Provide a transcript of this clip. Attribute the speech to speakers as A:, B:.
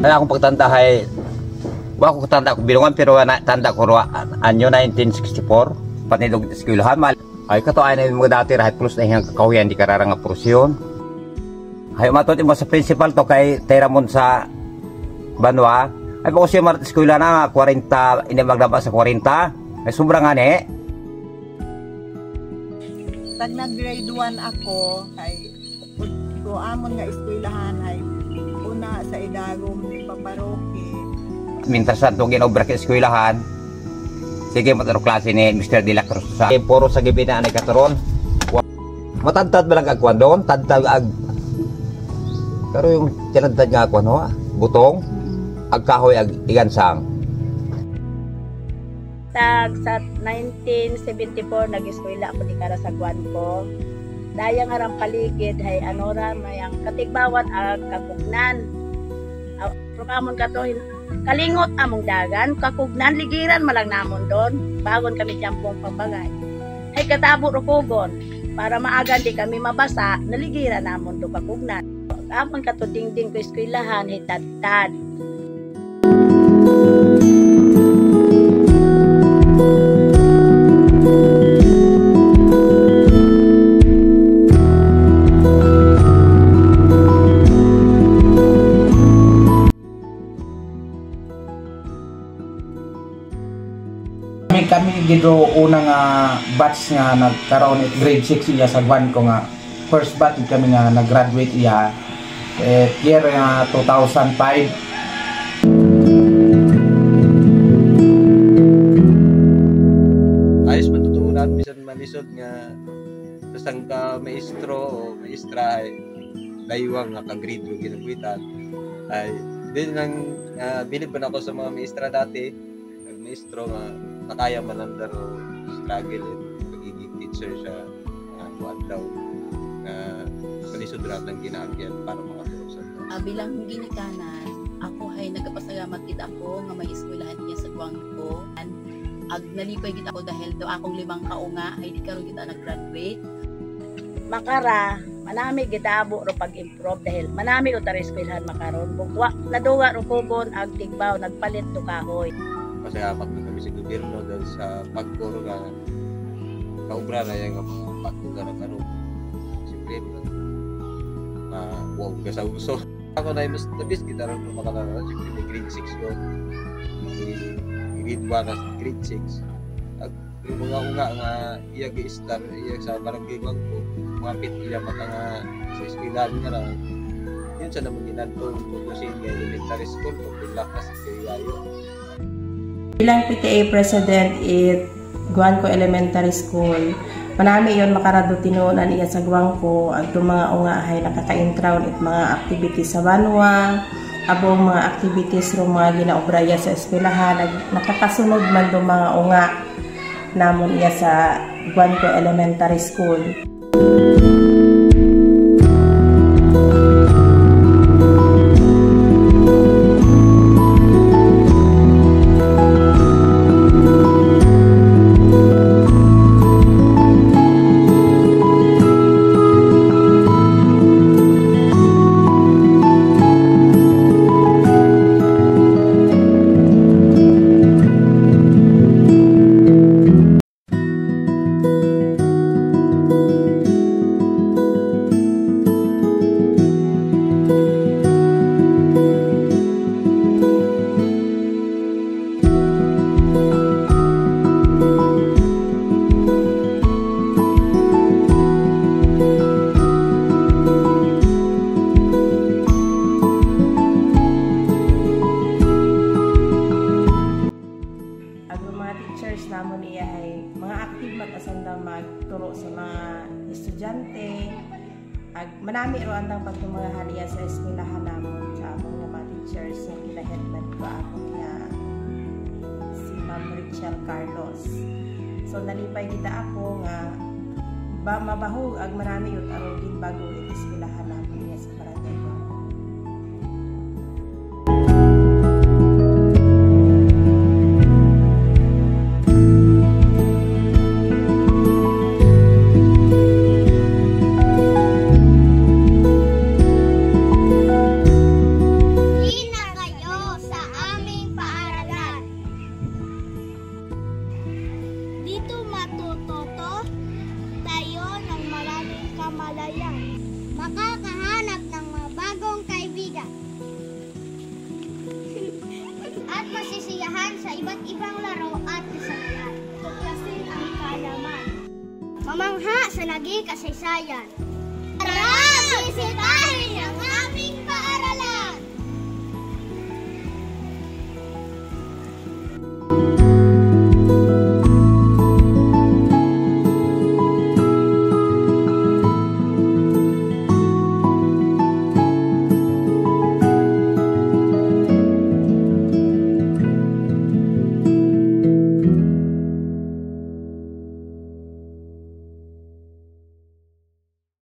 A: Kaya akong pagtandahay, wa ko tanda ko bilungan pero tanda ko anyo 1964 panidog eskwelahan mal ay kato ay na mga dati rahay plus na hiyang kakawian di karara nga porosyon ay matot mo sa principal to kay Teramon sa Banwa ay ko siya marat eskwela na 40 ini magdaba sa 40 ay sobrang ani
B: pag nag grade 1 ako ay ko amon nga eskwelahan ay una sa Idagom ni Paparoki
A: mintas sa tugin obra ka eskwelahan. Sige mataro klase ni Mr. De La Cruz sa puro sa gibi na anay kataron. Matantad ba lang agkuan doon? Tantad ag pero yung tinantad nga agkuan ho, butong agkahoy ag igansang.
C: Sa 1974 nag-eskwela ako di kara sa guwan ko. Dayang harang paligid hay anora mayang katigbawat ag kakugnan. Prokamon kato kalingot among dagan, kakugnan, ligiran malang namon doon. Bagon kami tiyampong papagay. Ay katabo rukugon, para maagan di kami mabasa, naligiran namon do kakugnan. Amon kato dingding ko eskwelahan, hitad-tad.
D: Kami gidro unang batch nga nagkaroon at grade 6 iya sa guwan ko nga first batch kami nga nag-graduate iya year 2005.
E: Ayos matutunan bisan malisod nga basang ka maestro o maestra ay dayuang nga ka-grade ro ginabuhitan ay din nang bilib man ako sa mga maestra dati maestro nga nakaya manandar o struggle at pagiging teacher siya buwan daw na malisod rin ng ginaagyan para makatulog sa
F: bilang ginikanan, ako ay nagapasalamat kita ako nga may eskwelahan niya sa guwang ko. Ag nalipay kita ako dahil daw akong 5 kaunga ay di karon kita nag-graduate.
C: Makara, manami gitabo ro pag-improve dahil manami ko tara eskwelahan makaron. Bukwa naduwa ro kubon ag tigbaw nagpalit do kahoy.
E: Pasalamat na kami sa gobyerno dahil sa pagkuro nga kaubra na yung pagkuro na karoon. Siyempre, wow, kasauso. Ako na yung mas nabis, kita rin mo makalala. Siyempre, may grade 6 ko. Grade 1 at grade 6. At yung mga unga nga iya ga-star, iya sa barangay bangko, mga pit iya maka nga sa eskwelahan nga na. Yun sa naman ginadto, kasi nga elementary school, pagpilak kasi kayayo.
G: Bilang PTA President at Guanco Elementary School, manami yon makarado tinuunan iya sa Guanco at mga ungahay nakaka-intrawon at mga activities sa Banwa, abong mga activities ro mga ginaobraya sa eskwelahan, nakakasunod man do mga unga namon iya sa Guanco Elementary School. Namon iya ay mga active mag-asanda magturo sa mga estudyante. Manami ro andang pagtumagahan iya sa eskwelahan namon sa among mga teachers nga gina-headman ko akong nga si Ma'am Rachel Carlos. So nalipay kita ako nga mabahog ag marami yun arugin bago eskwelahan namon iya sa barangay ko.
H: matuto tayo ng maraming kamalayan. Makakahanap ng mga bagong kaibigan. At masisiyahan sa iba't ibang laro at kasanayan. Tuklasin ang kaalaman. Mamangha sa naging kasaysayan. Tara, bisitahin!